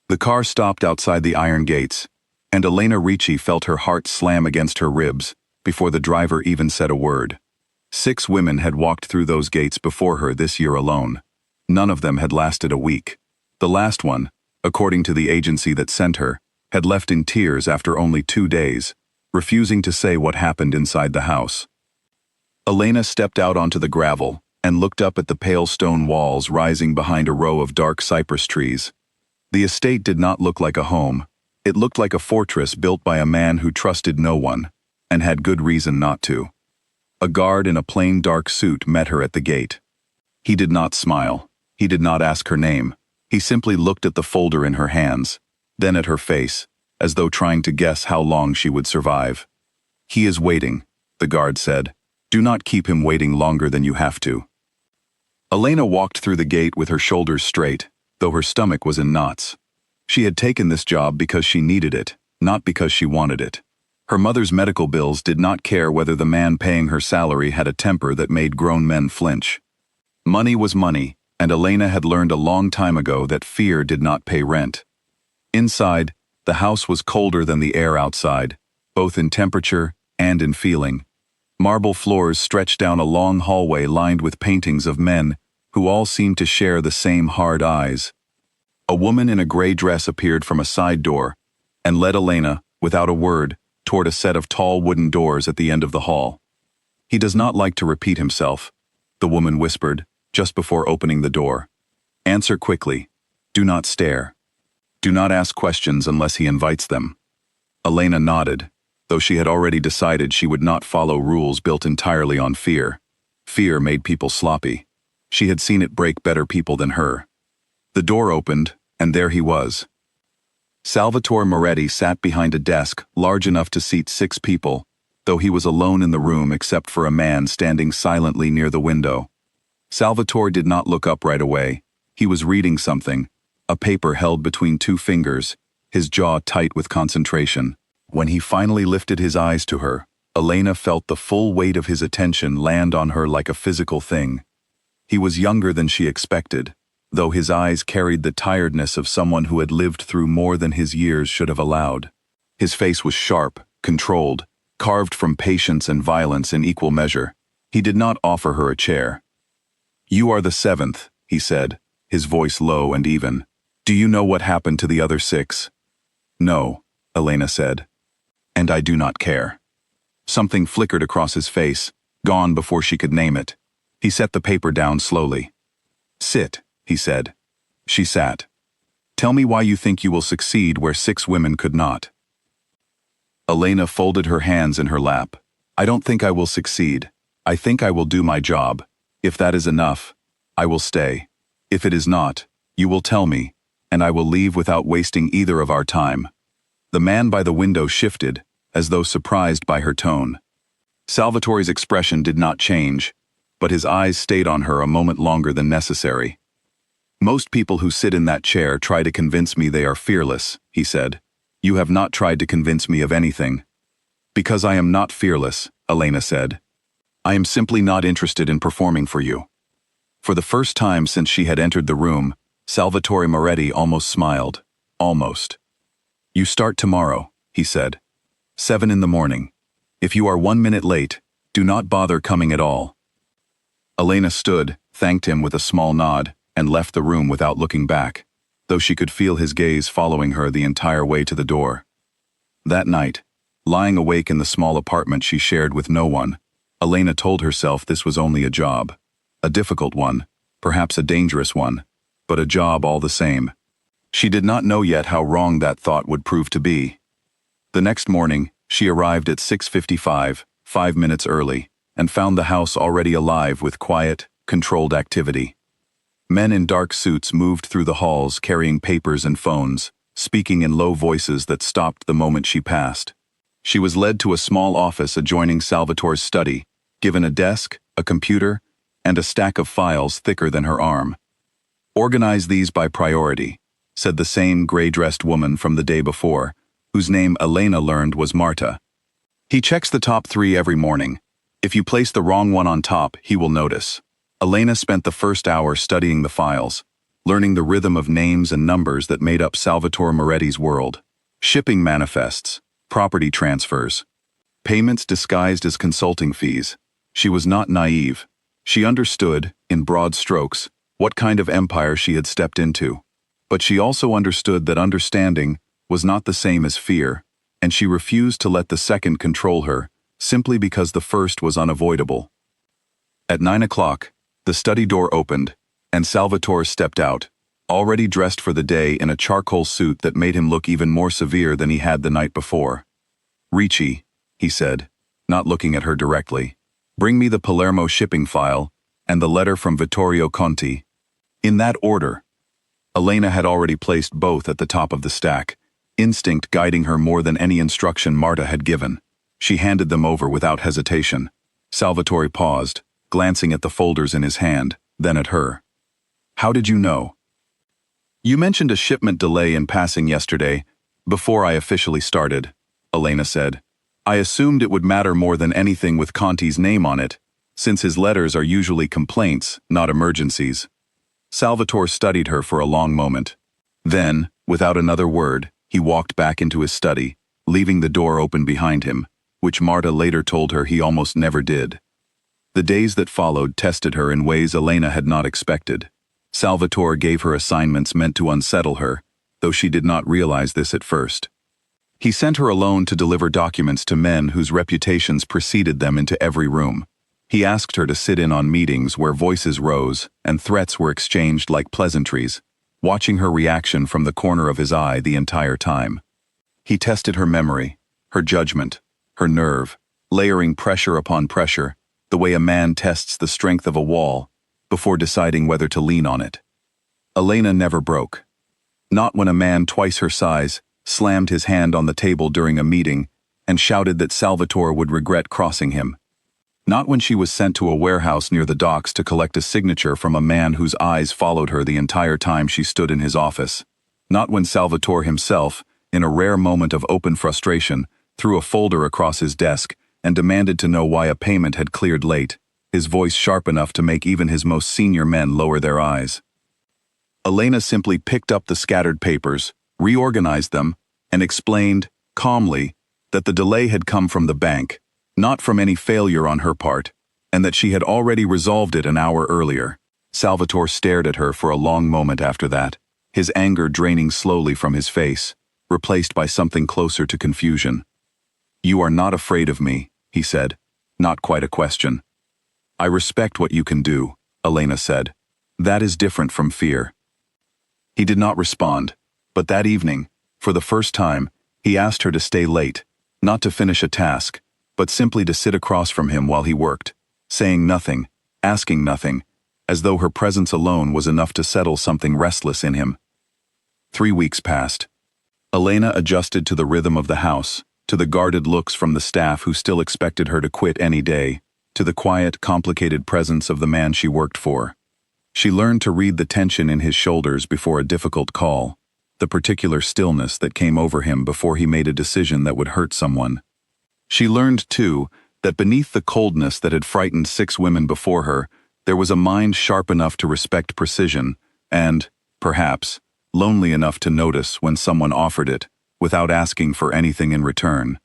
The car stopped outside the iron gates, and Elena Ricci felt her heart slam against her ribs before the driver even said a word. 6 women had walked through those gates before her this year alone. None of them had lasted a week. The last one, according to the agency that sent her, had left in tears after only 2 days, refusing to say what happened inside the house. Elena stepped out onto the gravel and looked up at the pale stone walls rising behind a row of dark cypress trees. The estate did not look like a home. It looked like a fortress built by a man who trusted no one, and had good reason not to. A guard in a plain dark suit met her at the gate. He did not smile. He did not ask her name. He simply looked at the folder in her hands, then at her face, as though trying to guess how long she would survive. "He is waiting," the guard said. "Do not keep him waiting longer than you have to." Elena walked through the gate with her shoulders straight, though her stomach was in knots. She had taken this job because she needed it, not because she wanted it. Her mother's medical bills did not care whether the man paying her salary had a temper that made grown men flinch. Money was money, and Elena had learned a long time ago that fear did not pay rent. Inside, the house was colder than the air outside, both in temperature and in feeling. Marble floors stretched down a long hallway lined with paintings of men who all seemed to share the same hard eyes. A woman in a gray dress appeared from a side door and led Elena, without a word, toward a set of tall wooden doors at the end of the hall. "He does not like to repeat himself," the woman whispered, just before opening the door. "Answer quickly. Do not stare. Do not ask questions unless he invites them." Elena nodded, though she had already decided she would not follow rules built entirely on fear. Fear made people sloppy. She had seen it break better people than her. The door opened, and there he was. Salvatore Moretti sat behind a desk large enough to seat 6 people, though he was alone in the room except for a man standing silently near the window. Salvatore did not look up right away. He was reading something, a paper held between 2 fingers, his jaw tight with concentration. When he finally lifted his eyes to her, Elena felt the full weight of his attention land on her like a physical thing. He was younger than she expected, though his eyes carried the tiredness of someone who had lived through more than his years should have allowed. His face was sharp, controlled, carved from patience and violence in equal measure. He did not offer her a chair. "You are the 7th, he said, his voice low and even. "Do you know what happened to the other 6? "No," Elena said. "And I do not care." Something flickered across his face, gone before she could name it. He set the paper down slowly. "Sit," he said. She sat. "Tell me why you think you will succeed where 6 women could not." Elena folded her hands in her lap. "I don't think I will succeed. I think I will do my job. If that is enough, I will stay. If it is not, you will tell me, and I will leave without wasting either of our time." The man by the window shifted, as though surprised by her tone. Salvatore's expression did not change, but his eyes stayed on her a moment longer than necessary. "Most people who sit in that chair try to convince me they are fearless," he said. "You have not tried to convince me of anything." "Because I am not fearless," Elena said. "I am simply not interested in performing for you." For the first time since she had entered the room, Salvatore Moretti almost smiled. Almost. "You start tomorrow," he said. 7 in the morning. If you are 1 minute late, do not bother coming at all." Elena stood, thanked him with a small nod, and left the room without looking back, though she could feel his gaze following her the entire way to the door. That night, lying awake in the small apartment she shared with no one, Elena told herself this was only a job. A difficult one, perhaps a dangerous one, but a job all the same. She did not know yet how wrong that thought would prove to be. The next morning, she arrived at 6:55, 5 minutes early, and found the house already alive with quiet, controlled activity. Men in dark suits moved through the halls carrying papers and phones, speaking in low voices that stopped the moment she passed. She was led to a small office adjoining Salvatore's study, given a desk, a computer, and a stack of files thicker than her arm. "Organize these by priority," said the same gray-dressed woman from the day before, whose name Elena learned was Marta. "He checks the top 3 every morning. If you place the wrong one on top, he will notice." Elena spent the first hour studying the files. learning the rhythm of names and numbers that made up Salvatore Moretti's world. Shipping manifests, property transfers, payments disguised as consulting fees. She was not naive. She understood, in broad strokes, what kind of empire she had stepped into. But she also understood that understanding was not the same as fear, and she refused to let the second control her, simply because the first was unavoidable. At 9 o'clock, the study door opened, and Salvatore stepped out, already dressed for the day in a charcoal suit that made him look even more severe than he had the night before. "Ricci," he said, not looking at her directly, "bring me the Palermo shipping file and the letter from Vittorio Conti." In that order. Elena had already placed both at the top of the stack, instinct guiding her more than any instruction Marta had given. She handed them over without hesitation. Salvatore paused, glancing at the folders in his hand, then at her. "How did you know?" "You mentioned a shipment delay in passing yesterday, before I officially started," Elena said. "I assumed it would matter more than anything with Conti's name on it, since his letters are usually complaints, not emergencies." Salvatore studied her for a long moment. Then, without another word, he walked back into his study, leaving the door open behind him, which Marta later told her he almost never did. The days that followed tested her in ways Elena had not expected. Salvatore gave her assignments meant to unsettle her, though she did not realize this at first. He sent her alone to deliver documents to men whose reputations preceded them into every room. He asked her to sit in on meetings where voices rose and threats were exchanged like pleasantries, watching her reaction from the corner of his eye the entire time. He tested her memory, her judgment, her nerve, layering pressure upon pressure, the way a man tests the strength of a wall, before deciding whether to lean on it. Elena never broke. Not when a man twice her size slammed his hand on the table during a meeting and shouted that Salvatore would regret crossing him. Not when she was sent to a warehouse near the docks to collect a signature from a man whose eyes followed her the entire time she stood in his office. Not when Salvatore himself, in a rare moment of open frustration, threw a folder across his desk and demanded to know why a payment had cleared late, his voice sharp enough to make even his most senior men lower their eyes. Elena simply picked up the scattered papers, reorganized them, and explained, calmly, that the delay had come from the bank, not from any failure on her part, and that she had already resolved it an hour earlier. Salvatore stared at her for a long moment after that, his anger draining slowly from his face, replaced by something closer to confusion. "You are not afraid of me," he said, not quite a question. "I respect what you can do," Elena said. "That is different from fear." He did not respond, but that evening, for the first time, he asked her to stay late, not to finish a task, but simply to sit across from him while he worked, saying nothing, asking nothing, as though her presence alone was enough to settle something restless in him. 3 weeks passed. Elena adjusted to the rhythm of the house, to the guarded looks from the staff who still expected her to quit any day, to the quiet, complicated presence of the man she worked for. She learned to read the tension in his shoulders before a difficult call, the particular stillness that came over him before he made a decision that would hurt someone. She learned, too, that beneath the coldness that had frightened 6 women before her, there was a mind sharp enough to respect precision and, perhaps, lonely enough to notice when someone offered it, without asking for anything in return.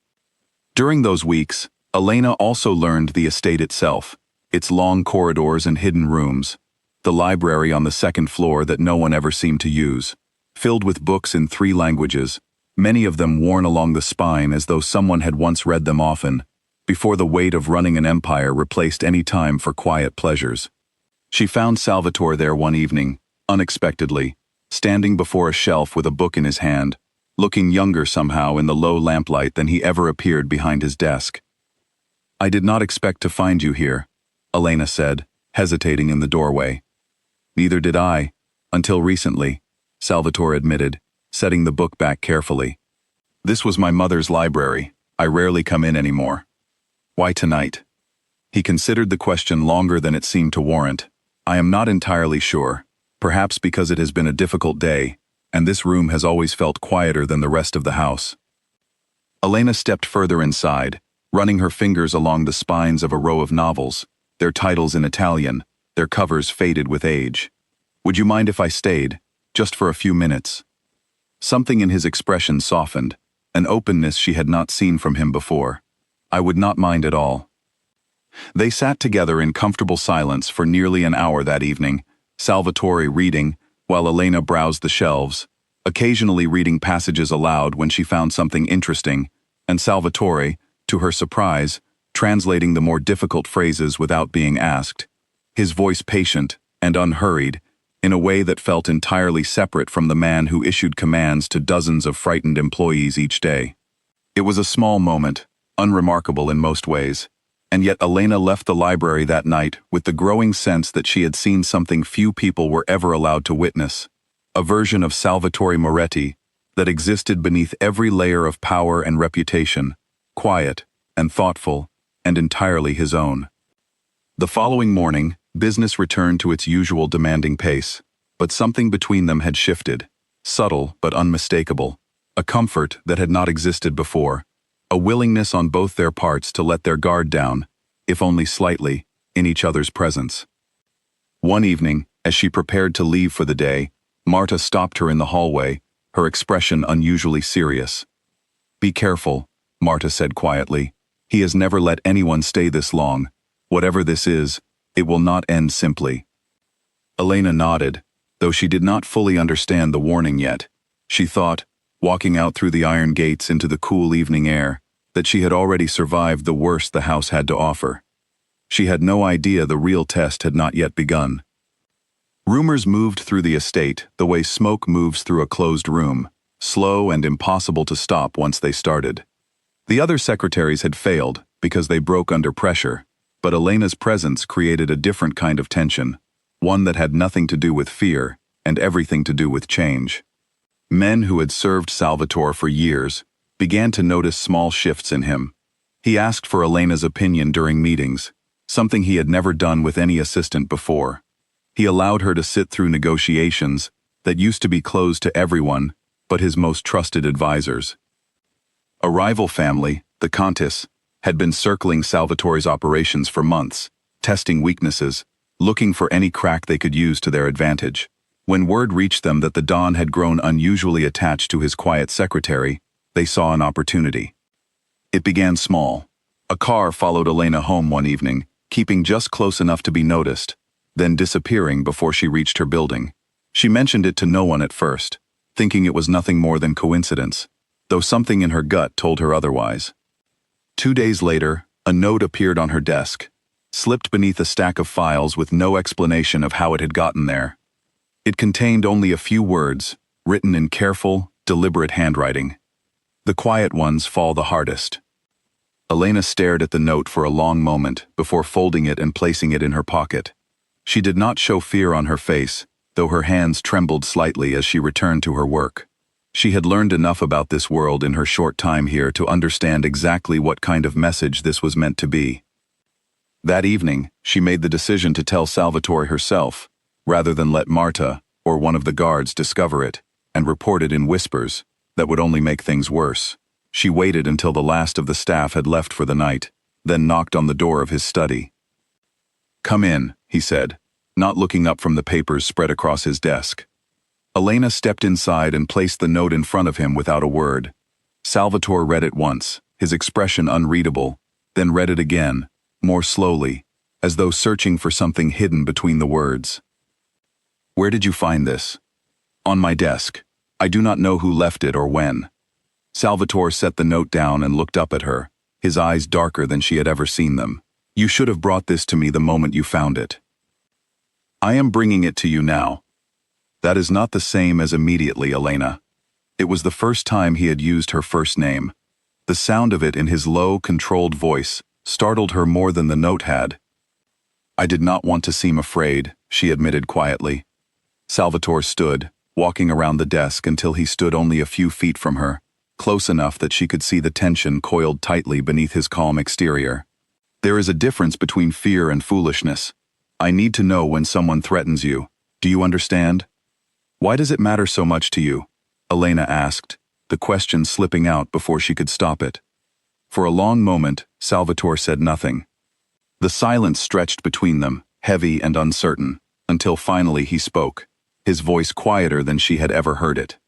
During those weeks, Elena also learned the estate itself, its long corridors and hidden rooms, the library on the 2nd floor that no one ever seemed to use, filled with books in 3 languages, many of them worn along the spine as though someone had once read them often, before the weight of running an empire replaced any time for quiet pleasures. She found Salvatore there one evening, unexpectedly, standing before a shelf with a book in his hand, looking younger somehow in the low lamplight than he ever appeared behind his desk. "I did not expect to find you here," Elena said, hesitating in the doorway. "Neither did I, until recently," Salvatore admitted, setting the book back carefully. "This was my mother's library. I rarely come in anymore." "Why tonight?" He considered the question longer than it seemed to warrant. "I am not entirely sure, perhaps because it has been a difficult day, and this room has always felt quieter than the rest of the house." Elena stepped further inside, running her fingers along the spines of a row of novels, their titles in Italian, their covers faded with age. Would you mind if I stayed, just for a few minutes? Something in his expression softened, an openness she had not seen from him before. I would not mind at all. They sat together in comfortable silence for nearly an hour that evening, Salvatore reading, while Elena browsed the shelves, occasionally reading passages aloud when she found something interesting, and Salvatore, to her surprise, translating the more difficult phrases without being asked, his voice patient and unhurried, in a way that felt entirely separate from the man who issued commands to dozens of frightened employees each day. It was a small moment, unremarkable in most ways, and yet Elena left the library that night with the growing sense that she had seen something few people were ever allowed to witness, a version of Salvatore Moretti that existed beneath every layer of power and reputation, quiet and thoughtful and entirely his own. The following morning, business returned to its usual demanding pace, but something between them had shifted, subtle but unmistakable, a comfort that had not existed before, a willingness on both their parts to let their guard down, if only slightly, in each other's presence. One evening, as she prepared to leave for the day, Marta stopped her in the hallway, her expression unusually serious. "Be careful," Marta said quietly. "He has never let anyone stay this long. Whatever this is, it will not end simply." Elena nodded, though she did not fully understand the warning yet. She thought, walking out through the iron gates into the cool evening air, that she had already survived the worst the house had to offer. She had no idea the real test had not yet begun. Rumors moved through the estate the way smoke moves through a closed room, slow and impossible to stop once they started. The other secretaries had failed because they broke under pressure, but Elena's presence created a different kind of tension, one that had nothing to do with fear and everything to do with change. Men who had served Salvatore for years began to notice small shifts in him. He asked for Elena's opinion during meetings, something he had never done with any assistant before. He allowed her to sit through negotiations that used to be closed to everyone but his most trusted advisors. A rival family, the Countess, had been circling Salvatore's operations for months, testing weaknesses, looking for any crack they could use to their advantage. When word reached them that the Don had grown unusually attached to his quiet secretary, they saw an opportunity. It began small. A car followed Elena home one evening, keeping just close enough to be noticed, then disappearing before she reached her building. She mentioned it to no one at first, thinking it was nothing more than coincidence, though something in her gut told her otherwise. 2 days later, a note appeared on her desk, slipped beneath a stack of files with no explanation of how it had gotten there. It contained only a few words, written in careful, deliberate handwriting. "The quiet ones fall the hardest." Elena stared at the note for a long moment before folding it and placing it in her pocket. She did not show fear on her face, though her hands trembled slightly as she returned to her work. She had learned enough about this world in her short time here to understand exactly what kind of message this was meant to be. That evening, she made the decision to tell Salvatore herself, rather than let Marta or one of the guards discover it and report it in whispers that would only make things worse. She waited until the last of the staff had left for the night, then knocked on the door of his study. "Come in," he said, not looking up from the papers spread across his desk. Elena stepped inside and placed the note in front of him without a word. Salvatore read it once, his expression unreadable, then read it again, more slowly, as though searching for something hidden between the words. "Where did you find this?" "On my desk. I do not know who left it or when." Salvatore set the note down and looked up at her, his eyes darker than she had ever seen them. "You should have brought this to me the moment you found it." "I am bringing it to you now." That is not the same as immediately, Elena. It was the first time he had used her first name. The sound of it in his low, controlled voice startled her more than the note had. "I did not want to seem afraid," she admitted quietly. Salvatore stood, walking around the desk until he stood only a few feet from her, close enough that she could see the tension coiled tightly beneath his calm exterior. "There is a difference between fear and foolishness. I need to know when someone threatens you. Do you understand?" "Why does it matter so much to you?" Elena asked, the question slipping out before she could stop it. For a long moment, Salvatore said nothing. The silence stretched between them, heavy and uncertain, until finally he spoke. his voice quieter than she had ever heard it.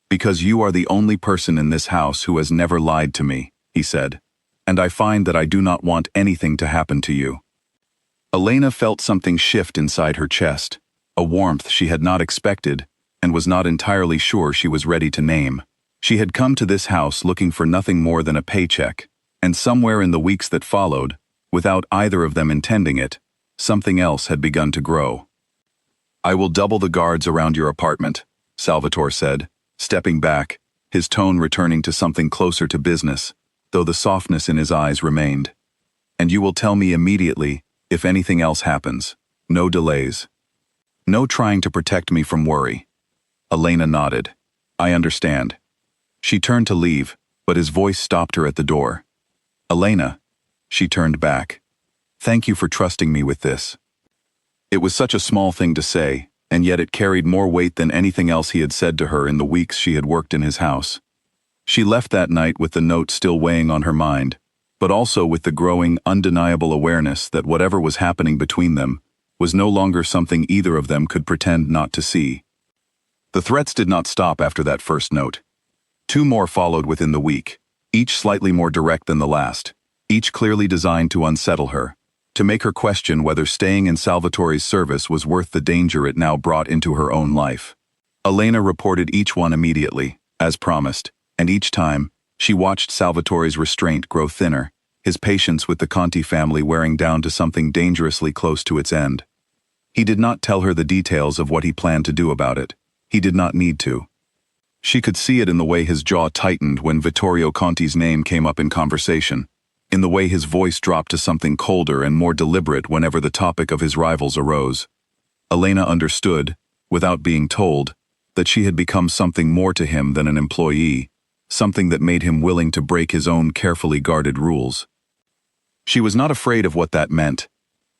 "Because you are the only person in this house who has never lied to me," he said, "and I find that I do not want anything to happen to you." Elena felt something shift inside her chest, a warmth she had not expected and was not entirely sure she was ready to name. She had come to this house looking for nothing more than a paycheck, and somewhere in the weeks that followed, without either of them intending it, something else had begun to grow. "I will double the guards around your apartment," Salvatore said, stepping back, his tone returning to something closer to business, though the softness in his eyes remained. "And you will tell me immediately if anything else happens. No delays. No trying to protect me from worry." Elena nodded. "I understand." She turned to leave, but his voice stopped her at the door. "Elena," she turned back. "Thank you for trusting me with this." It was such a small thing to say, and yet it carried more weight than anything else he had said to her in the weeks she had worked in his house. She left that night with the note still weighing on her mind, but also with the growing, undeniable awareness that whatever was happening between them was no longer something either of them could pretend not to see. The threats did not stop after that first note. 2 more followed within the week, each slightly more direct than the last, each clearly designed to unsettle her, to make her question whether staying in Salvatore's service was worth the danger it now brought into her own life. Elena reported each one immediately, as promised, and each time, she watched Salvatore's restraint grow thinner, his patience with the Conti family wearing down to something dangerously close to its end. He did not tell her the details of what he planned to do about it. He did not need to. She could see it in the way his jaw tightened when Vittorio Conti's name came up in conversation, in the way his voice dropped to something colder and more deliberate whenever the topic of his rivals arose. Elena understood, without being told, that she had become something more to him than an employee, something that made him willing to break his own carefully guarded rules. She was not afraid of what that meant.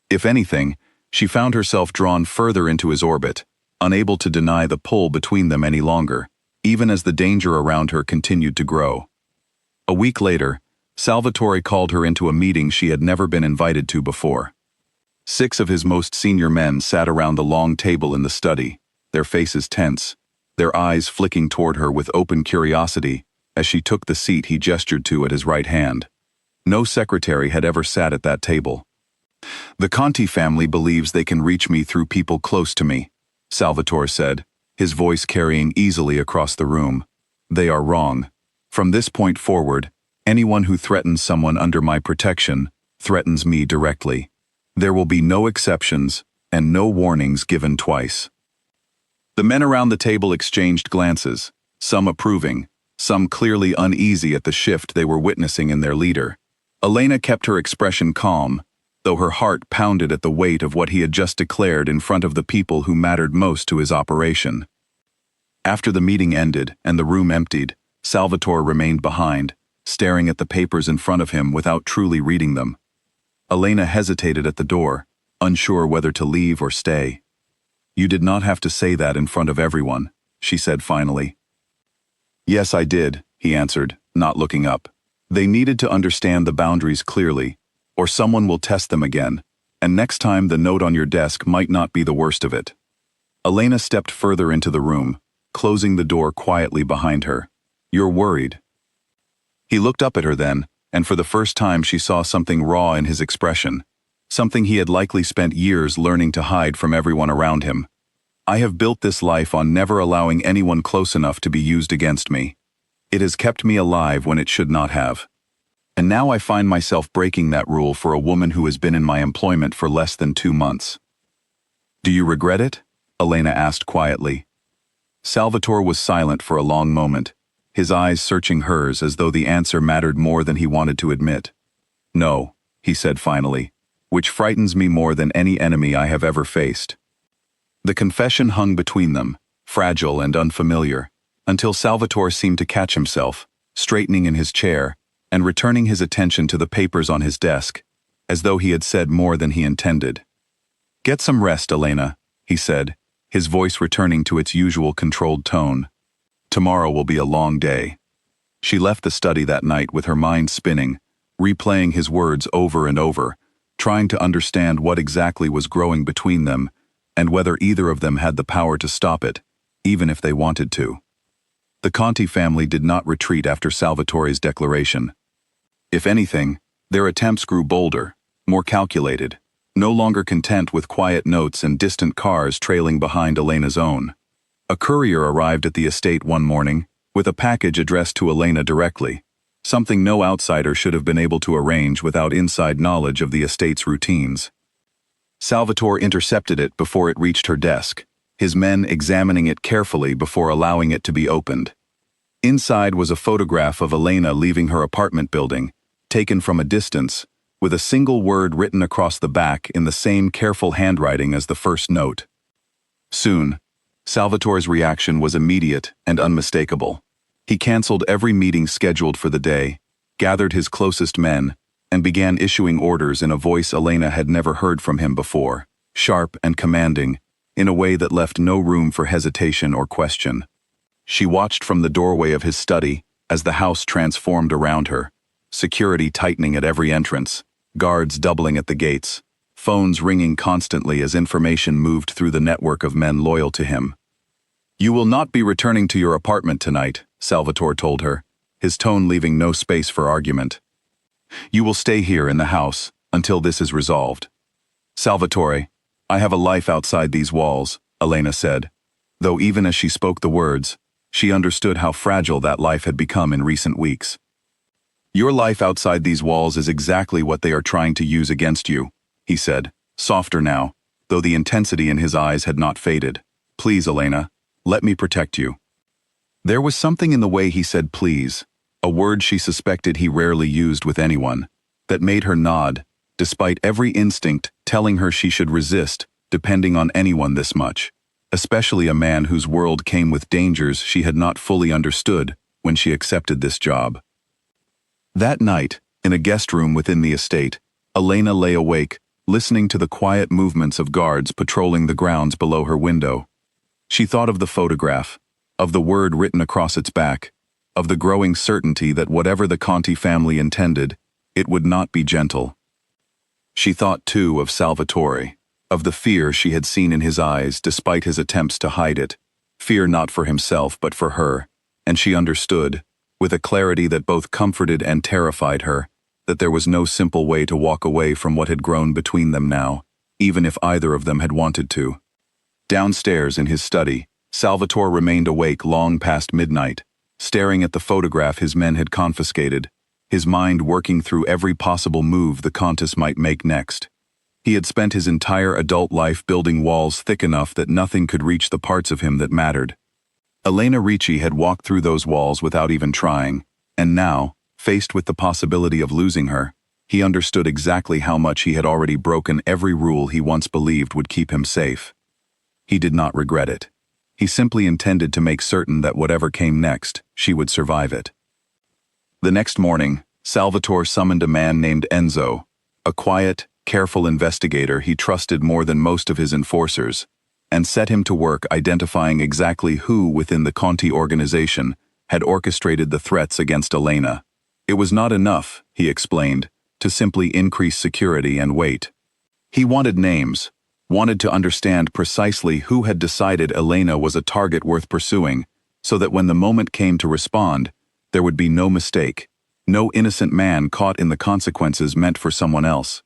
If anything, she found herself drawn further into his orbit, unable to deny the pull between them any longer, even as the danger around her continued to grow. A week later, Salvatore called her into a meeting she had never been invited to before. 6 of his most senior men sat around the long table in the study, their faces tense, their eyes flicking toward her with open curiosity as she took the seat he gestured to at his right hand. No secretary had ever sat at that table. "The Conti family believes they can reach me through people close to me," Salvatore said, his voice carrying easily across the room. "They are wrong. From this point forward, anyone who threatens someone under my protection threatens me directly. There will be no exceptions and no warnings given twice." The men around the table exchanged glances, some approving, some clearly uneasy at the shift they were witnessing in their leader. Elena kept her expression calm, though her heart pounded at the weight of what he had just declared in front of the people who mattered most to his operation. After the meeting ended and the room emptied, Salvatore remained behind, staring at the papers in front of him without truly reading them. Elena hesitated at the door, unsure whether to leave or stay. "You did not have to say that in front of everyone," she said finally. "Yes, I did," he answered, not looking up. "They needed to understand the boundaries clearly, or someone will test them again, and next time the note on your desk might not be the worst of it." Elena stepped further into the room, closing the door quietly behind her. "You're worried." He looked up at her then, and for the first time she saw something raw in his expression, something he had likely spent years learning to hide from everyone around him. "I have built this life on never allowing anyone close enough to be used against me. It has kept me alive when it should not have. And now I find myself breaking that rule for a woman who has been in my employment for less than 2 months." "Do you regret it?" Elena asked quietly. Salvatore was silent for a long moment, his eyes searching hers as though the answer mattered more than he wanted to admit. "No," he said finally, "which frightens me more than any enemy I have ever faced." The confession hung between them, fragile and unfamiliar, until Salvatore seemed to catch himself, straightening in his chair, and returning his attention to the papers on his desk, as though he had said more than he intended. "Get some rest, Elena," he said, his voice returning to its usual controlled tone. "Tomorrow will be a long day." She left the study that night with her mind spinning, replaying his words over and over, trying to understand what exactly was growing between them, and whether either of them had the power to stop it, even if they wanted to. The Conti family did not retreat after Salvatore's declaration. If anything, their attempts grew bolder, more calculated, no longer content with quiet notes and distant cars trailing behind Elena's own. A courier arrived at the estate one morning, with a package addressed to Elena directly, something no outsider should have been able to arrange without inside knowledge of the estate's routines. Salvatore intercepted it before it reached her desk, his men examining it carefully before allowing it to be opened. Inside was a photograph of Elena leaving her apartment building, taken from a distance, with a single word written across the back in the same careful handwriting as the first note. Soon, Salvatore's reaction was immediate and unmistakable. He canceled every meeting scheduled for the day, gathered his closest men, and began issuing orders in a voice Elena had never heard from him before, sharp and commanding, in a way that left no room for hesitation or question. She watched from the doorway of his study as the house transformed around her, security tightening at every entrance, guards doubling at the gates, phones ringing constantly as information moved through the network of men loyal to him. "You will not be returning to your apartment tonight," Salvatore told her, his tone leaving no space for argument. "You will stay here in the house until this is resolved." "Salvatore, I have a life outside these walls," Elena said, though even as she spoke the words, she understood how fragile that life had become in recent weeks. "Your life outside these walls is exactly what they are trying to use against you," he said, softer now, though the intensity in his eyes had not faded. "Please, Elena, let me protect you." There was something in the way he said please, a word she suspected he rarely used with anyone, that made her nod, despite every instinct telling her she should resist depending on anyone this much, especially a man whose world came with dangers she had not fully understood when she accepted this job. That night, in a guest room within the estate, Elena lay awake, listening to the quiet movements of guards patrolling the grounds below her window. She thought of the photograph, of the word written across its back, of the growing certainty that whatever the Conti family intended, it would not be gentle. She thought, too, of Salvatore, of the fear she had seen in his eyes despite his attempts to hide it, fear not for himself but for her, and she understood, with a clarity that both comforted and terrified her, that there was no simple way to walk away from what had grown between them now, even if either of them had wanted to. Downstairs in his study, Salvatore remained awake long past midnight, staring at the photograph his men had confiscated, his mind working through every possible move the Countess might make next. He had spent his entire adult life building walls thick enough that nothing could reach the parts of him that mattered. Elena Ricci had walked through those walls without even trying, and now, faced with the possibility of losing her, he understood exactly how much he had already broken every rule he once believed would keep him safe. He did not regret it. He simply intended to make certain that whatever came next, she would survive it. The next morning, Salvatore summoned a man named Enzo, a quiet, careful investigator he trusted more than most of his enforcers, and set him to work identifying exactly who within the Conti organization had orchestrated the threats against Elena. It was not enough, he explained, to simply increase security and wait. He wanted names, wanted to understand precisely who had decided Elena was a target worth pursuing, so that when the moment came to respond, there would be no mistake, no innocent man caught in the consequences meant for someone else.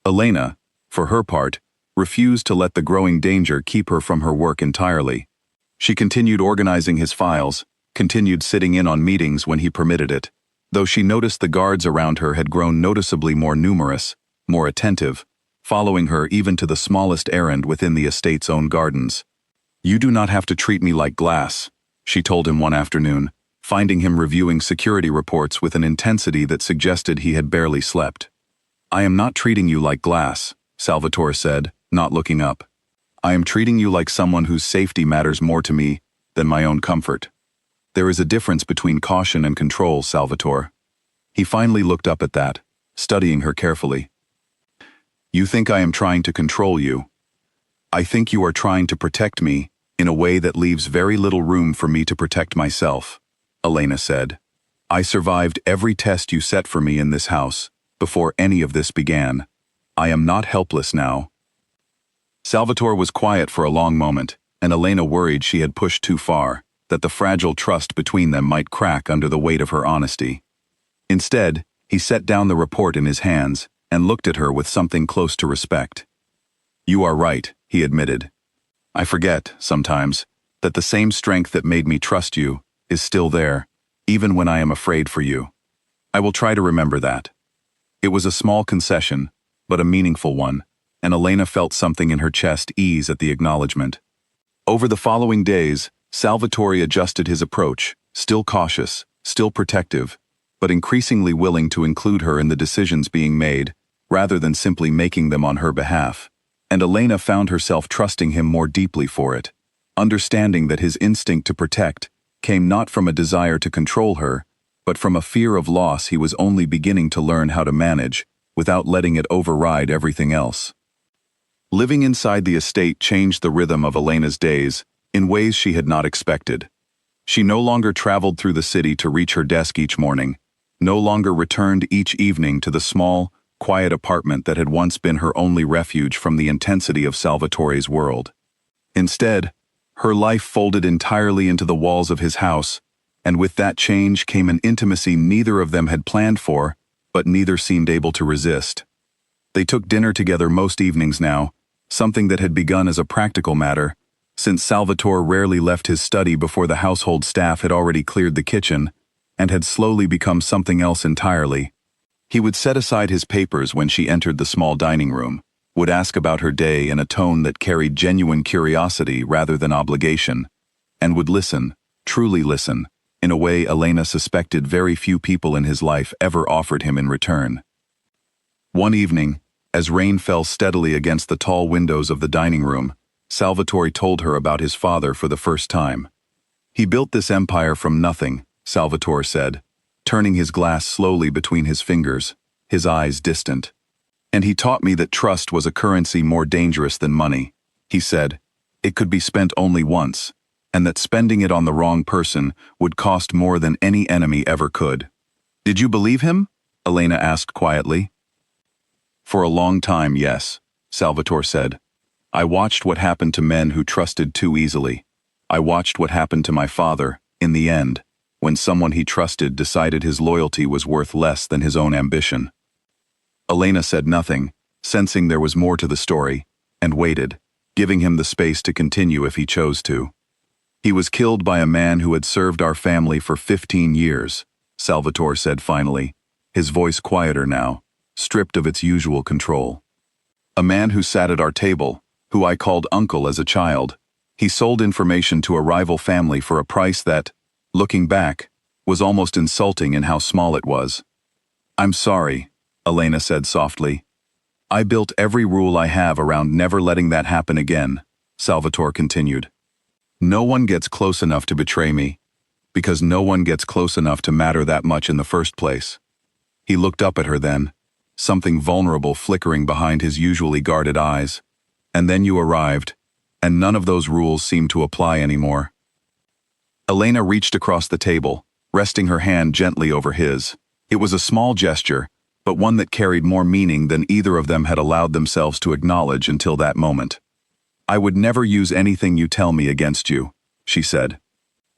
Elena, for her part, refused to let the growing danger keep her from her work entirely. She continued organizing his files, continued sitting in on meetings when he permitted it, though she noticed the guards around her had grown noticeably more numerous, more attentive, following her even to the smallest errand within the estate's own gardens. "You do not have to treat me like glass," she told him one afternoon, finding him reviewing security reports with an intensity that suggested he had barely slept. "I am not treating you like glass," Salvatore said, not looking up. "I am treating you like someone whose safety matters more to me than my own comfort. There is a difference between caution and control, Salvatore." He finally looked up at that, studying her carefully. "You think I am trying to control you. I think you are trying to protect me in a way that leaves very little room for me to protect myself," Elena said. "I survived every test you set for me in this house, before any of this began. I am not helpless now." Salvatore was quiet for a long moment, and Elena worried she had pushed too far, that the fragile trust between them might crack under the weight of her honesty. Instead, he set down the report in his hands and looked at her with something close to respect. "You are right," he admitted. "I forget, sometimes, that the same strength that made me trust you is still there, even when I am afraid for you. I will try to remember that." It was a small concession, but a meaningful one, and Elena felt something in her chest ease at the acknowledgement. Over the following days, Salvatore adjusted his approach, still cautious, still protective, but increasingly willing to include her in the decisions being made, rather than simply making them on her behalf. And Elena found herself trusting him more deeply for it, understanding that his instinct to protect came not from a desire to control her, but from a fear of loss he was only beginning to learn how to manage, without letting it override everything else. Living inside the estate changed the rhythm of Elena's days in ways she had not expected. She no longer traveled through the city to reach her desk each morning, no longer returned each evening to the small, quiet apartment that had once been her only refuge from the intensity of Salvatore's world. Instead, her life folded entirely into the walls of his house, and with that change came an intimacy neither of them had planned for, but neither seemed able to resist. They took dinner together most evenings now, something that had begun as a practical matter, since Salvatore rarely left his study before the household staff had already cleared the kitchen, and had slowly become something else entirely. He would set aside his papers when she entered the small dining room, would ask about her day in a tone that carried genuine curiosity rather than obligation, and would listen, truly listen, in a way Elena suspected very few people in his life ever offered him in return. One evening, as rain fell steadily against the tall windows of the dining room, Salvatore told her about his father for the first time. "He built this empire from nothing," Salvatore said, turning his glass slowly between his fingers, his eyes distant. "And he taught me that trust was a currency more dangerous than money. He said, it could be spent only once, and that spending it on the wrong person would cost more than any enemy ever could." "Did you believe him?" Elena asked quietly. "For a long time, yes," Salvatore said. "I watched what happened to men who trusted too easily. I watched what happened to my father, in the end, when someone he trusted decided his loyalty was worth less than his own ambition." Elena said nothing, sensing there was more to the story, and waited, giving him the space to continue if he chose to. "He was killed by a man who had served our family for 15 years, Salvatore said finally, his voice quieter now, stripped of its usual control. "A man who sat at our table, who I called uncle as a child. He sold information to a rival family for a price that, looking back, was almost insulting in how small it was." "I'm sorry," Elena said softly. "I built every rule I have around never letting that happen again," Salvatore continued. "No one gets close enough to betray me, because no one gets close enough to matter that much in the first place." He looked up at her then, something vulnerable flickering behind his usually guarded eyes. "And then you arrived, and none of those rules seemed to apply anymore." Elena reached across the table, resting her hand gently over his. It was a small gesture, but one that carried more meaning than either of them had allowed themselves to acknowledge until that moment. "I would never use anything you tell me against you," she said.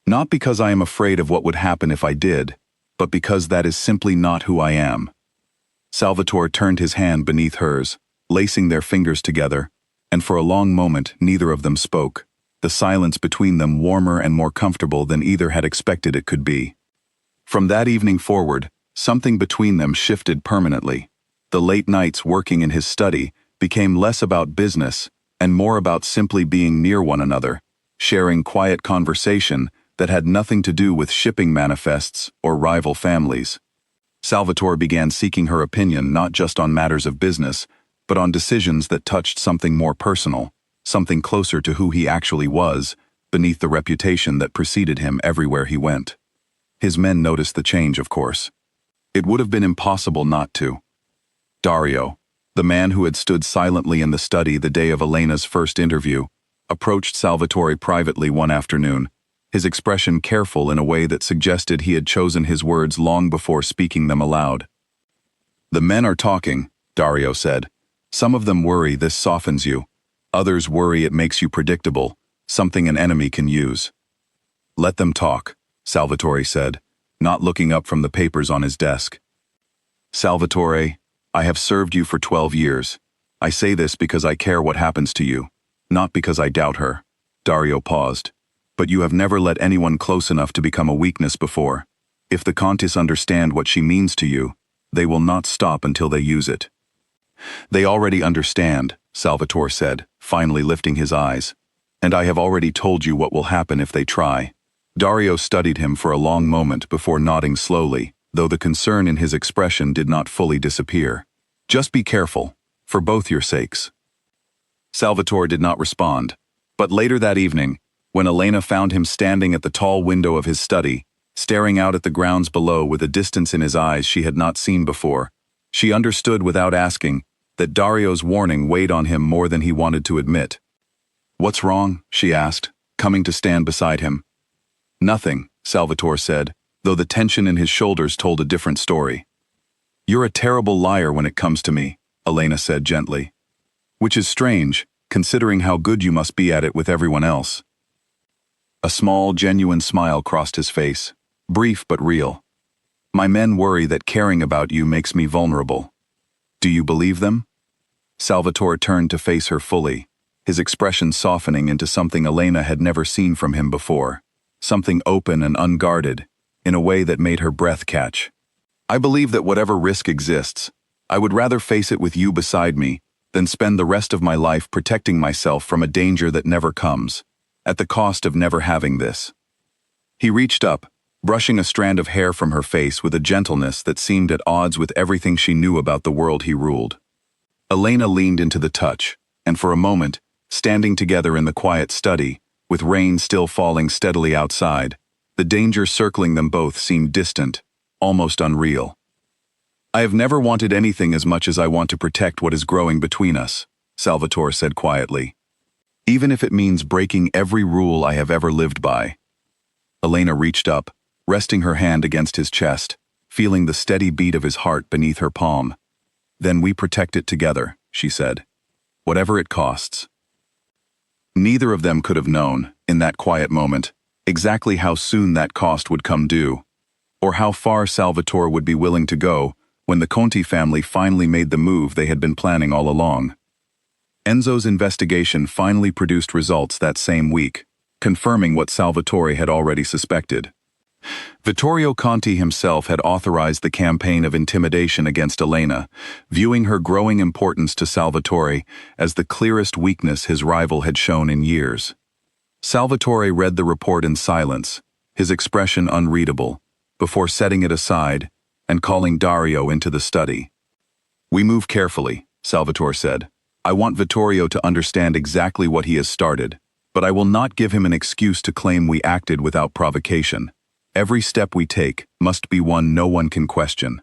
"Not because I am afraid of what would happen if I did, but because that is simply not who I am." Salvatore turned his hand beneath hers, lacing their fingers together, and for a long moment neither of them spoke, the silence between them warmer and more comfortable than either had expected it could be. From that evening forward, something between them shifted permanently. The late nights working in his study became less about business and more about simply being near one another, sharing quiet conversation that had nothing to do with shipping manifests or rival families. Salvatore began seeking her opinion not just on matters of business, but on decisions that touched something more personal, something closer to who he actually was, beneath the reputation that preceded him everywhere he went. His men noticed the change, of course. It would have been impossible not to. Dario, the man who had stood silently in the study the day of Elena's first interview, approached Salvatore privately one afternoon, his expression careful in a way that suggested he had chosen his words long before speaking them aloud. "The men are talking," Dario said. "Some of them worry this softens you. Others worry it makes you predictable, something an enemy can use. Let them talk, Salvatore said, not looking up from the papers on his desk. Salvatore, I have served you for 12 years. I say this because I care what happens to you, not because I doubt her. Dario paused. But you have never let anyone close enough to become a weakness before. If the Contis understand what she means to you, they will not stop until they use it. They already understand, Salvatore said, finally lifting his eyes. And I have already told you what will happen if they try. Dario studied him for a long moment before nodding slowly, though the concern in his expression did not fully disappear. Just be careful, for both your sakes. Salvatore did not respond, but later that evening, when Elena found him standing at the tall window of his study, staring out at the grounds below with a distance in his eyes she had not seen before, she understood without asking that Dario's warning weighed on him more than he wanted to admit. "What's wrong?" she asked, coming to stand beside him. "Nothing," Salvatore said, though the tension in his shoulders told a different story. "You're a terrible liar when it comes to me," Elena said gently. "Which is strange, considering how good you must be at it with everyone else." A small, genuine smile crossed his face, brief but real. "My men worry that caring about you makes me vulnerable. Do you believe them?" Salvatore turned to face her fully, his expression softening into something Elena had never seen from him before, something open and unguarded, in a way that made her breath catch. "I believe that whatever risk exists, I would rather face it with you beside me than spend the rest of my life protecting myself from a danger that never comes, at the cost of never having this." He reached up, brushing a strand of hair from her face with a gentleness that seemed at odds with everything she knew about the world he ruled. Elena leaned into the touch, and for a moment, standing together in the quiet study, with rain still falling steadily outside, the danger circling them both seemed distant, almost unreal. "I have never wanted anything as much as I want to protect what is growing between us," Salvatore said quietly. "Even if it means breaking every rule I have ever lived by." Elena reached up, resting her hand against his chest, feeling the steady beat of his heart beneath her palm. "Then we protect it together," she said. "Whatever it costs." Neither of them could have known, in that quiet moment, exactly how soon that cost would come due, or how far Salvatore would be willing to go when the Conti family finally made the move they had been planning all along. Enzo's investigation finally produced results that same week, confirming what Salvatore had already suspected. Vittorio Conti himself had authorized the campaign of intimidation against Elena, viewing her growing importance to Salvatore as the clearest weakness his rival had shown in years. Salvatore read the report in silence, his expression unreadable, before setting it aside and calling Dario into the study. "We move carefully," Salvatore said. "I want Vittorio to understand exactly what he has started, but I will not give him an excuse to claim we acted without provocation. Every step we take must be one no one can question."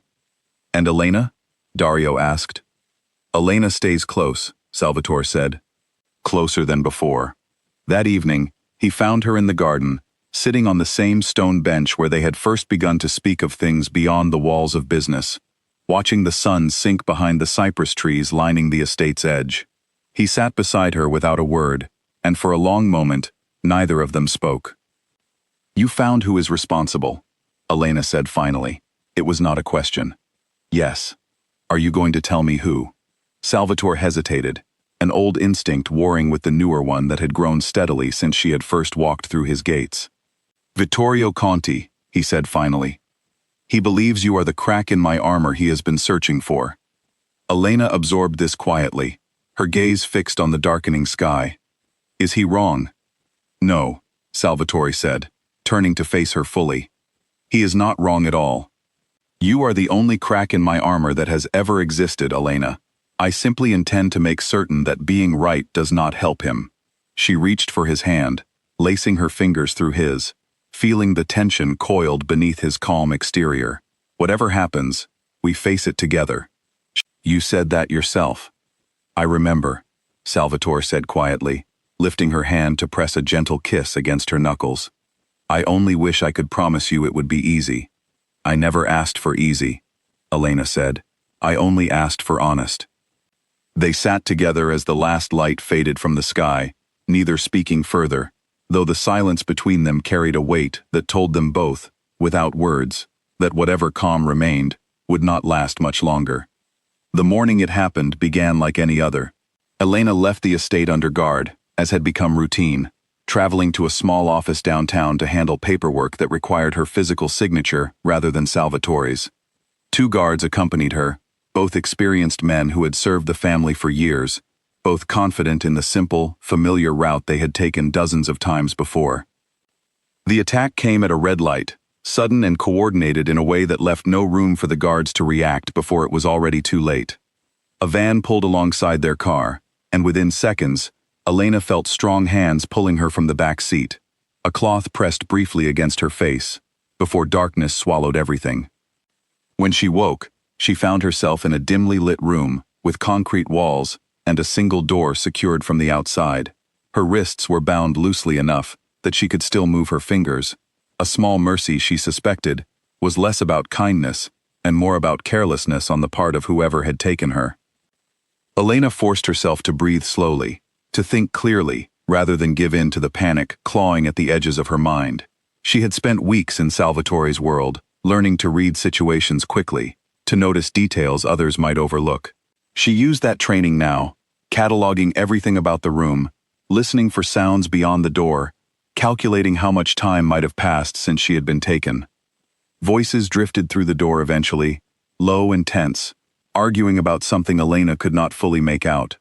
"And Elena?" Dario asked. "Elena stays close," Salvatore said. "Closer than before." That evening, he found her in the garden, sitting on the same stone bench where they had first begun to speak of things beyond the walls of business, watching the sun sink behind the cypress trees lining the estate's edge. He sat beside her without a word, and for a long moment, neither of them spoke. "You found who is responsible," Elena said finally. It was not a question. "Yes. Are you going to tell me who?" Salvatore hesitated, an old instinct warring with the newer one that had grown steadily since she had first walked through his gates. "Vittorio Conti," he said finally. "He believes you are the crack in my armor he has been searching for." Elena absorbed this quietly, her gaze fixed on the darkening sky. "Is he wrong?" "No," Salvatore said, turning to face her fully. "He is not wrong at all. You are the only crack in my armor that has ever existed, Elena. I simply intend to make certain that being right does not help him." She reached for his hand, lacing her fingers through his, feeling the tension coiled beneath his calm exterior. "Whatever happens, we face it together." "You said that yourself." "I remember," Salvatore said quietly, lifting her hand to press a gentle kiss against her knuckles. "I only wish I could promise you it would be easy." "I never asked for easy," Elena said. "I only asked for honest." They sat together as the last light faded from the sky, neither speaking further, though the silence between them carried a weight that told them both, without words, that whatever calm remained would not last much longer. The morning it happened began like any other. Elena left the estate under guard, as had become routine, traveling to a small office downtown to handle paperwork that required her physical signature rather than Salvatore's. 2 guards accompanied her, both experienced men who had served the family for years, both confident in the simple, familiar route they had taken dozens of times before. The attack came at a red light, sudden and coordinated in a way that left no room for the guards to react before it was already too late. A van pulled alongside their car, and within seconds, Elena felt strong hands pulling her from the back seat. A cloth pressed briefly against her face, before darkness swallowed everything. When she woke, she found herself in a dimly lit room, with concrete walls and a single door secured from the outside. Her wrists were bound loosely enough that she could still move her fingers. A small mercy, she suspected, was less about kindness and more about carelessness on the part of whoever had taken her. Elena forced herself to breathe slowly, to think clearly, rather than give in to the panic clawing at the edges of her mind. She had spent weeks in Salvatore's world, learning to read situations quickly, to notice details others might overlook. She used that training now, cataloging everything about the room, listening for sounds beyond the door, calculating how much time might have passed since she had been taken. Voices drifted through the door eventually, low and tense, arguing about something Elena could not fully make out.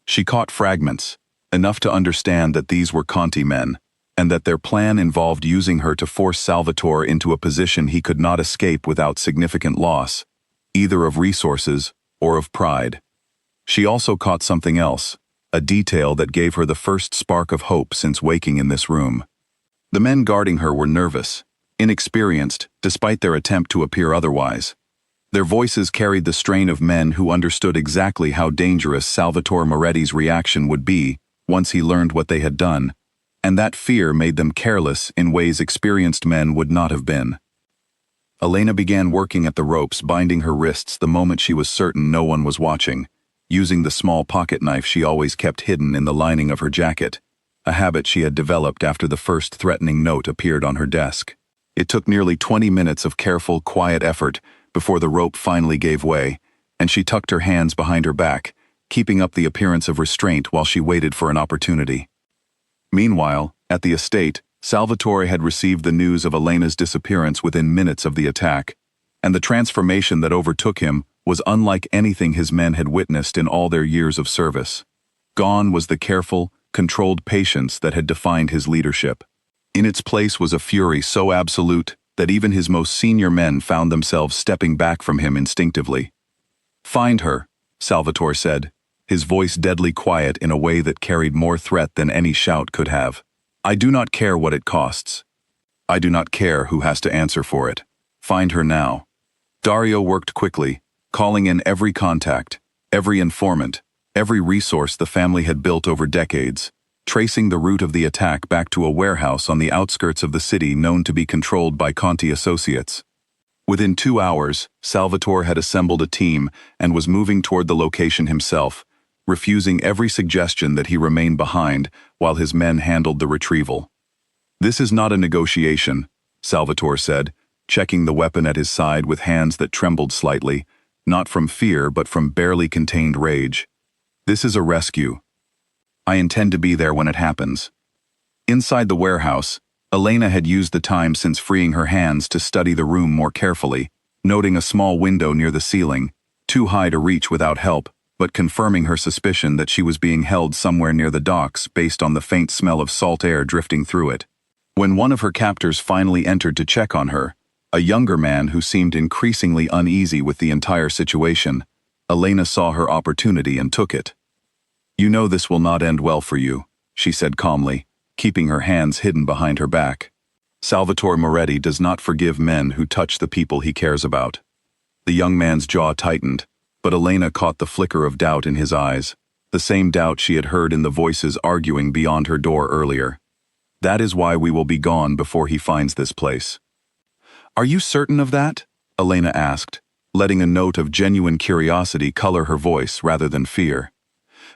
She caught fragments, enough to understand that these were Conti men, and that their plan involved using her to force Salvatore into a position he could not escape without significant loss, either of resources or of pride. She also caught something else, a detail that gave her the first spark of hope since waking in this room. The men guarding her were nervous, inexperienced, despite their attempt to appear otherwise. Their voices carried the strain of men who understood exactly how dangerous Salvatore Moretti's reaction would be once he learned what they had done, and that fear made them careless in ways experienced men would not have been. Elena began working at the ropes, binding her wrists the moment she was certain no one was watching, using the small pocket knife she always kept hidden in the lining of her jacket, a habit she had developed after the first threatening note appeared on her desk. It took nearly 20 minutes of careful, quiet effort before the rope finally gave way, and she tucked her hands behind her back, keeping up the appearance of restraint while she waited for an opportunity. Meanwhile, at the estate, Salvatore had received the news of Elena's disappearance within minutes of the attack, and the transformation that overtook him was unlike anything his men had witnessed in all their years of service. Gone was the careful, controlled patience that had defined his leadership. In its place was a fury so absolute that even his most senior men found themselves stepping back from him instinctively. "Find her," Salvatore said, his voice deadly quiet in a way that carried more threat than any shout could have. "I do not care what it costs. I do not care who has to answer for it. Find her now." Dario worked quickly, calling in every contact, every informant, every resource the family had built over decades, tracing the route of the attack back to a warehouse on the outskirts of the city known to be controlled by Conti associates. Within 2 hours, Salvatore had assembled a team and was moving toward the location himself, refusing every suggestion that he remain behind while his men handled the retrieval. "This is not a negotiation," Salvatore said, checking the weapon at his side with hands that trembled slightly, not from fear but from barely contained rage. "This is a rescue. I intend to be there when it happens." Inside the warehouse, Elena had used the time since freeing her hands to study the room more carefully, noting a small window near the ceiling, too high to reach without help, but confirming her suspicion that she was being held somewhere near the docks based on the faint smell of salt air drifting through it. When one of her captors finally entered to check on her, a younger man who seemed increasingly uneasy with the entire situation, Elena saw her opportunity and took it. "You know this will not end well for you," she said calmly, keeping her hands hidden behind her back. "Salvatore Moretti does not forgive men who touch the people he cares about." The young man's jaw tightened, but Elena caught the flicker of doubt in his eyes, the same doubt she had heard in the voices arguing beyond her door earlier. "That is why we will be gone before he finds this place." "Are you certain of that?" Elena asked, letting a note of genuine curiosity color her voice rather than fear.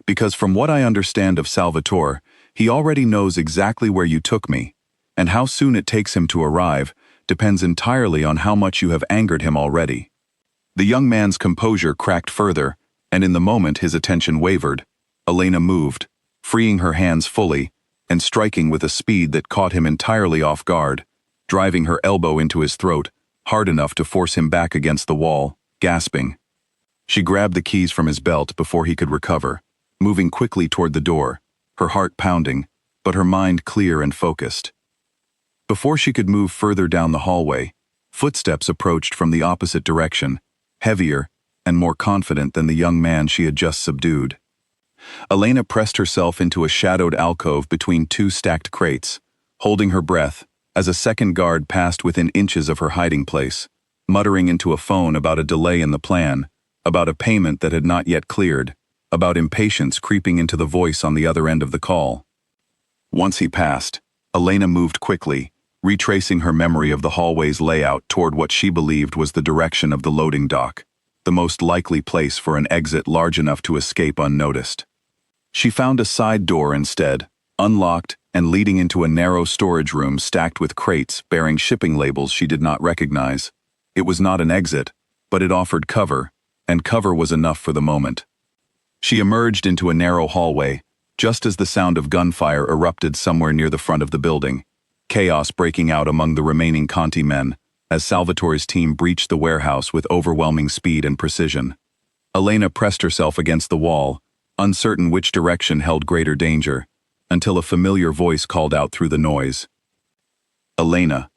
Because from what I understand of Salvatore, he already knows exactly where you took me, and how soon it takes him to arrive depends entirely on how much you have angered him already. The young man's composure cracked further, and in the moment his attention wavered, Elena moved, freeing her hands fully, and striking with a speed that caught him entirely off guard, driving her elbow into his throat, hard enough to force him back against the wall, gasping. She grabbed the keys from his belt before he could recover, moving quickly toward the door, her heart pounding, but her mind clear and focused. Before she could move further down the hallway, footsteps approached from the opposite direction, heavier and more confident than the young man she had just subdued. Elena pressed herself into a shadowed alcove between two stacked crates, holding her breath as a second guard passed within inches of her hiding place, muttering into a phone about a delay in the plan, about a payment that had not yet cleared, about impatience creeping into the voice on the other end of the call. Once he passed, Elena moved quickly, retracing her memory of the hallway's layout toward what she believed was the direction of the loading dock, the most likely place for an exit large enough to escape unnoticed. She found a side door instead, unlocked and leading into a narrow storage room stacked with crates bearing shipping labels she did not recognize. It was not an exit, but it offered cover, and cover was enough for the moment. She emerged into a narrow hallway, just as the sound of gunfire erupted somewhere near the front of the building, chaos breaking out among the remaining Conti men, as Salvatore's team breached the warehouse with overwhelming speed and precision. Elena pressed herself against the wall, uncertain which direction held greater danger, until a familiar voice called out through the noise. "Elena."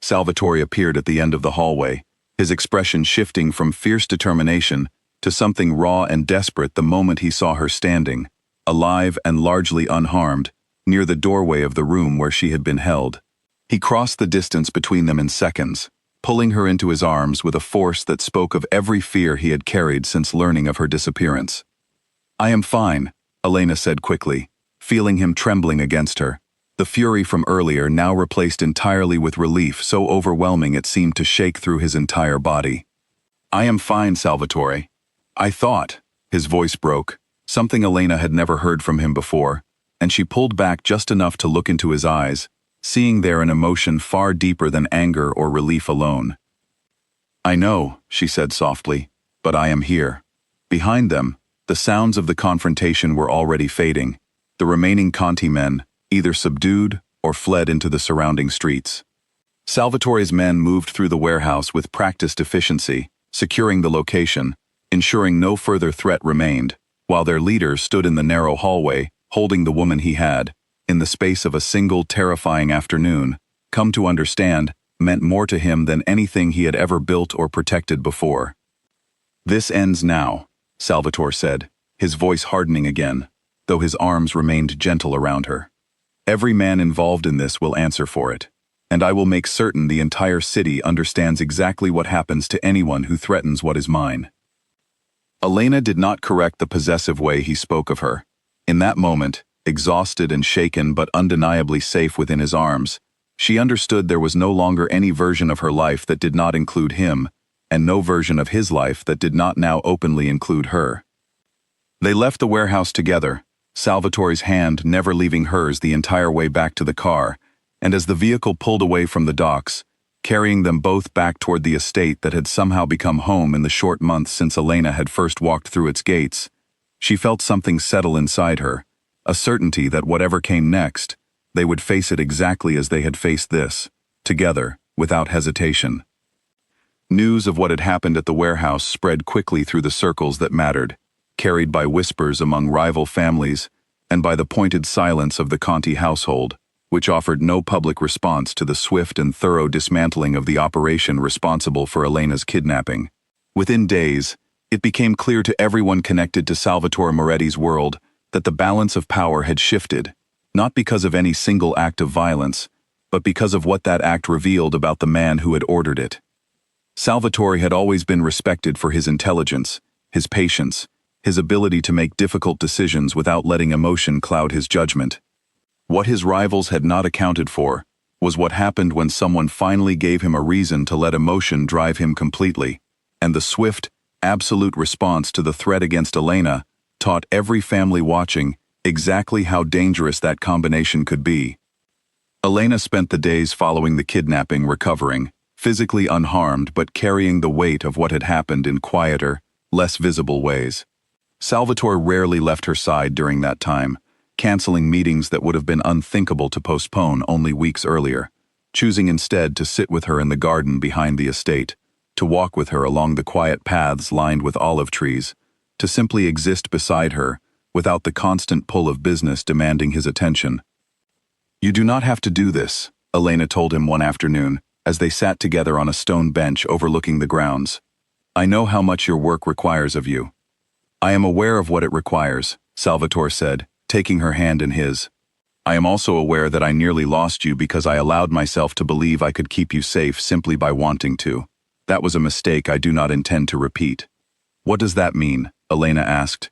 Salvatore appeared at the end of the hallway, his expression shifting from fierce determination to something raw and desperate the moment he saw her standing, alive and largely unharmed, near the doorway of the room where she had been held. He crossed the distance between them in seconds, pulling her into his arms with a force that spoke of every fear he had carried since learning of her disappearance. "I am fine," Elena said quickly, feeling him trembling against her, the fury from earlier now replaced entirely with relief so overwhelming it seemed to shake through his entire body. "I am fine, Salvatore. I thought," his voice broke, something Elena had never heard from him before, and she pulled back just enough to look into his eyes, seeing there an emotion far deeper than anger or relief alone. "I know," she said softly, "but I am here." Behind them, the sounds of the confrontation were already fading, the remaining Conti men either subdued or fled into the surrounding streets. Salvatore's men moved through the warehouse with practiced efficiency, securing the location, ensuring no further threat remained, while their leader stood in the narrow hallway, holding the woman he had, in the space of a single terrifying afternoon, come to understand, meant more to him than anything he had ever built or protected before. "This ends now," Salvatore said, his voice hardening again, though his arms remained gentle around her. "Every man involved in this will answer for it, and I will make certain the entire city understands exactly what happens to anyone who threatens what is mine." Elena did not correct the possessive way he spoke of her. In that moment, exhausted and shaken but undeniably safe within his arms, she understood there was no longer any version of her life that did not include him, and no version of his life that did not now openly include her. They left the warehouse together, Salvatore's hand never leaving hers the entire way back to the car, and as the vehicle pulled away from the docks, carrying them both back toward the estate that had somehow become home in the short months since Elena had first walked through its gates, she felt something settle inside her, a certainty that whatever came next, they would face it exactly as they had faced this, together, without hesitation. News of what had happened at the warehouse spread quickly through the circles that mattered, carried by whispers among rival families and by the pointed silence of the Conti household, which offered no public response to the swift and thorough dismantling of the operation responsible for Elena's kidnapping. Within days, it became clear to everyone connected to Salvatore Moretti's world that the balance of power had shifted, not because of any single act of violence, but because of what that act revealed about the man who had ordered it. Salvatore had always been respected for his intelligence, his patience, his ability to make difficult decisions without letting emotion cloud his judgment. What his rivals had not accounted for was what happened when someone finally gave him a reason to let emotion drive him completely, and the swift, absolute response to the threat against Elena taught every family watching exactly how dangerous that combination could be. Elena spent the days following the kidnapping recovering, physically unharmed but carrying the weight of what had happened in quieter, less visible ways. Salvatore rarely left her side during that time, canceling meetings that would have been unthinkable to postpone only weeks earlier, choosing instead to sit with her in the garden behind the estate, to walk with her along the quiet paths lined with olive trees, to simply exist beside her, without the constant pull of business demanding his attention. "You do not have to do this," Elena told him one afternoon, as they sat together on a stone bench overlooking the grounds. "I know how much your work requires of you." "I am aware of what it requires," Salvatore said, taking her hand in his. "I am also aware that I nearly lost you because I allowed myself to believe I could keep you safe simply by wanting to. That was a mistake I do not intend to repeat." "What does that mean?" Elena asked.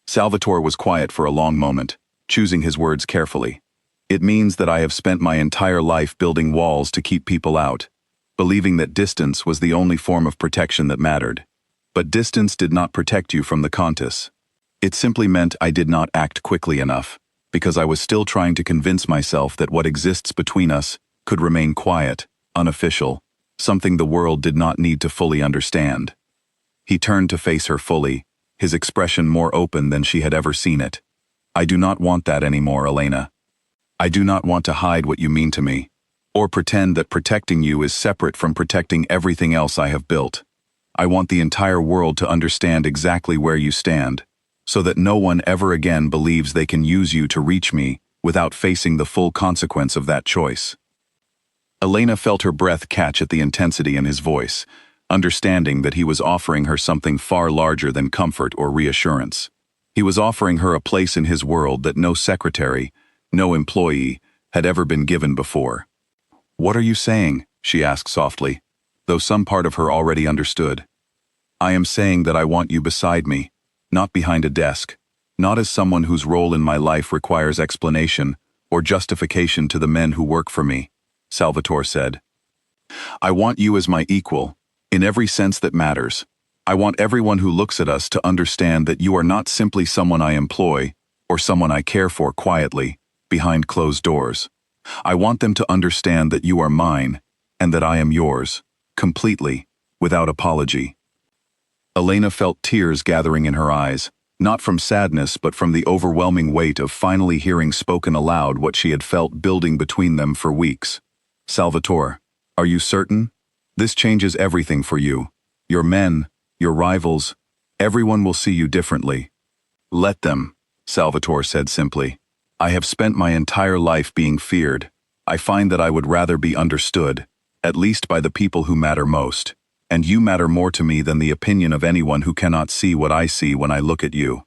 Salvatore was quiet for a long moment, choosing his words carefully. "It means that I have spent my entire life building walls to keep people out, believing that distance was the only form of protection that mattered. But distance did not protect you from the Countess. It simply meant I did not act quickly enough, because I was still trying to convince myself that what exists between us could remain quiet, unofficial, something the world did not need to fully understand." He turned to face her fully, his expression more open than she had ever seen it. "I do not want that anymore, Elena. I do not want to hide what you mean to me, or pretend that protecting you is separate from protecting everything else I have built. I want the entire world to understand exactly where you stand, so that no one ever again believes they can use you to reach me without facing the full consequence of that choice." Elena felt her breath catch at the intensity in his voice, understanding that he was offering her something far larger than comfort or reassurance. He was offering her a place in his world that no secretary, no employee, had ever been given before. "What are you saying?" she asked softly, though some part of her already understood. "I am saying that I want you beside me, not behind a desk, not as someone whose role in my life requires explanation or justification to the men who work for me," Salvatore said. "I want you as my equal, in every sense that matters. I want everyone who looks at us to understand that you are not simply someone I employ, or someone I care for quietly, behind closed doors. I want them to understand that you are mine, and that I am yours, completely, without apology." Elena felt tears gathering in her eyes, not from sadness but from the overwhelming weight of finally hearing spoken aloud what she had felt building between them for weeks. "Salvatore, are you certain? This changes everything for you. Your men, your rivals, everyone will see you differently." "Let them," Salvatore said simply. "I have spent my entire life being feared. I find that I would rather be understood, at least by the people who matter most, and you matter more to me than the opinion of anyone who cannot see what I see when I look at you."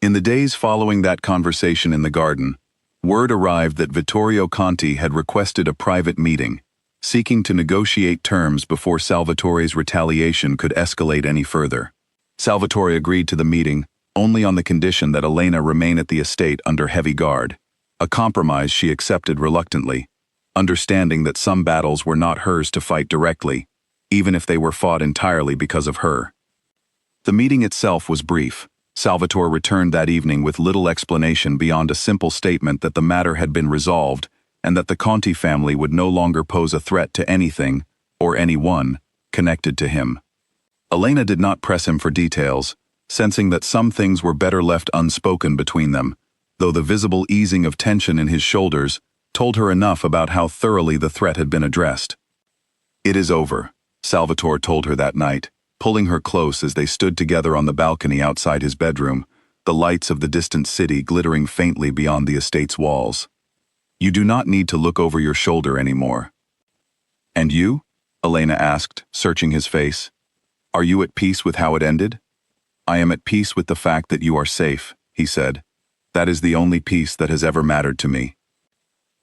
In the days following that conversation in the garden, word arrived that Vittorio Conti had requested a private meeting, seeking to negotiate terms before Salvatore's retaliation could escalate any further. Salvatore agreed to the meeting, only on the condition that Elena remain at the estate under heavy guard, a compromise she accepted reluctantly, understanding that some battles were not hers to fight directly, even if they were fought entirely because of her. The meeting itself was brief. Salvatore returned that evening with little explanation beyond a simple statement that the matter had been resolved and that the Conti family would no longer pose a threat to anything, or anyone, connected to him. Elena did not press him for details, sensing that some things were better left unspoken between them, though the visible easing of tension in his shoulders told her enough about how thoroughly the threat had been addressed. "It is over," Salvatore told her that night, pulling her close as they stood together on the balcony outside his bedroom, the lights of the distant city glittering faintly beyond the estate's walls. "You do not need to look over your shoulder anymore." "And you?" Elena asked, searching his face. "Are you at peace with how it ended?" "I am at peace with the fact that you are safe," he said. "That is the only peace that has ever mattered to me."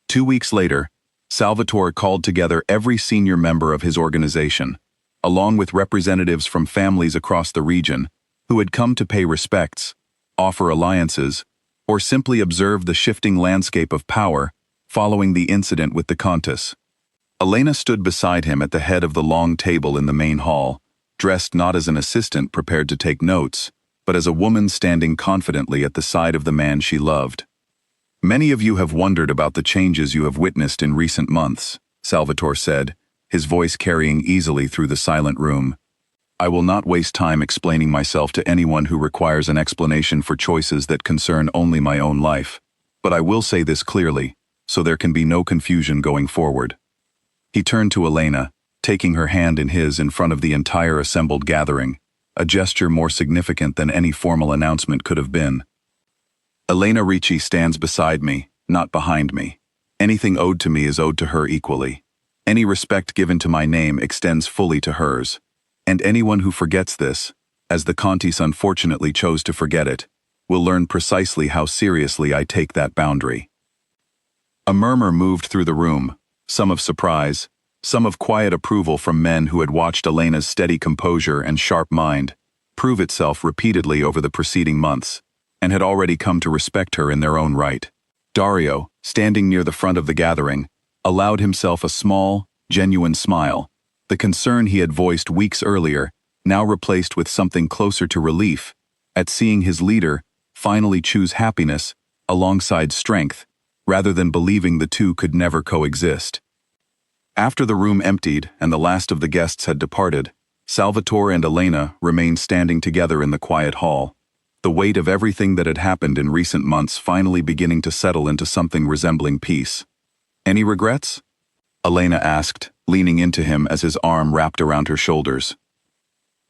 2 weeks later, Salvatore called together every senior member of his organization, along with representatives from families across the region, who had come to pay respects, offer alliances, or simply observe the shifting landscape of power following the incident with the Countess. Elena stood beside him at the head of the long table in the main hall, dressed not as an assistant prepared to take notes, but as a woman standing confidently at the side of the man she loved. "Many of you have wondered about the changes you have witnessed in recent months," Salvatore said, his voice carrying easily through the silent room. "I will not waste time explaining myself to anyone who requires an explanation for choices that concern only my own life, but I will say this clearly, so there can be no confusion going forward." He turned to Elena, taking her hand in his in front of the entire assembled gathering, a gesture more significant than any formal announcement could have been. "Elena Ricci stands beside me, not behind me. Anything owed to me is owed to her equally. Any respect given to my name extends fully to hers. And anyone who forgets this, as the Contis unfortunately chose to forget it, will learn precisely how seriously I take that boundary." A murmur moved through the room, some of surprise, some of quiet approval from men who had watched Elena's steady composure and sharp mind prove itself repeatedly over the preceding months, and had already come to respect her in their own right. Dario, standing near the front of the gathering, allowed himself a small, genuine smile, the concern he had voiced weeks earlier, now replaced with something closer to relief, at seeing his leader finally choose happiness alongside strength, rather than believing the two could never coexist. After the room emptied and the last of the guests had departed, Salvatore and Elena remained standing together in the quiet hall, the weight of everything that had happened in recent months finally beginning to settle into something resembling peace. "Any regrets?" Elena asked, leaning into him as his arm wrapped around her shoulders.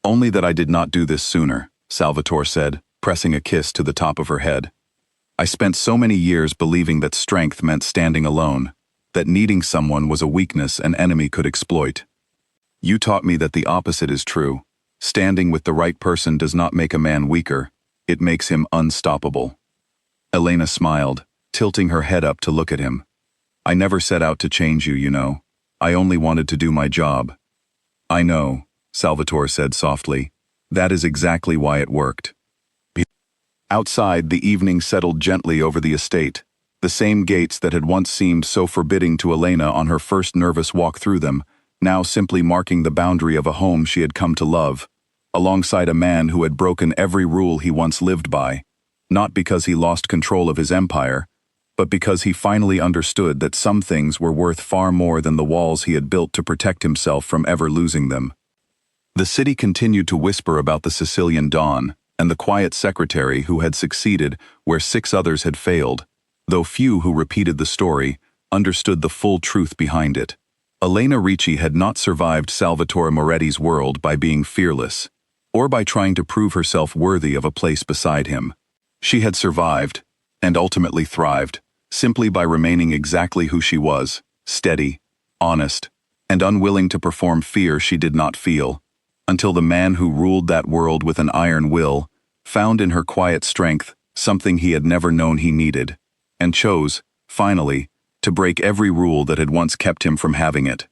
"Only that I did not do this sooner," Salvatore said, pressing a kiss to the top of her head. "I spent so many years believing that strength meant standing alone, that needing someone was a weakness an enemy could exploit. You taught me that the opposite is true. Standing with the right person does not make a man weaker, it makes him unstoppable." Elena smiled, tilting her head up to look at him. "I never set out to change you, you know. I only wanted to do my job." "I know," Salvatore said softly. "That is exactly why it worked." Outside, the evening settled gently over the estate. The same gates that had once seemed so forbidding to Elena on her first nervous walk through them, now simply marking the boundary of a home she had come to love, alongside a man who had broken every rule he once lived by, not because he lost control of his empire, but because he finally understood that some things were worth far more than the walls he had built to protect himself from ever losing them. The city continued to whisper about the Sicilian dawn, and the quiet secretary who had succeeded where 6 others had failed, though few who repeated the story understood the full truth behind it. Elena Ricci had not survived Salvatore Moretti's world by being fearless, or by trying to prove herself worthy of a place beside him. She had survived, and ultimately thrived, simply by remaining exactly who she was, steady, honest, and unwilling to perform fear she did not feel, until the man who ruled that world with an iron will found in her quiet strength something he had never known he needed, and chose, finally, to break every rule that had once kept him from having it.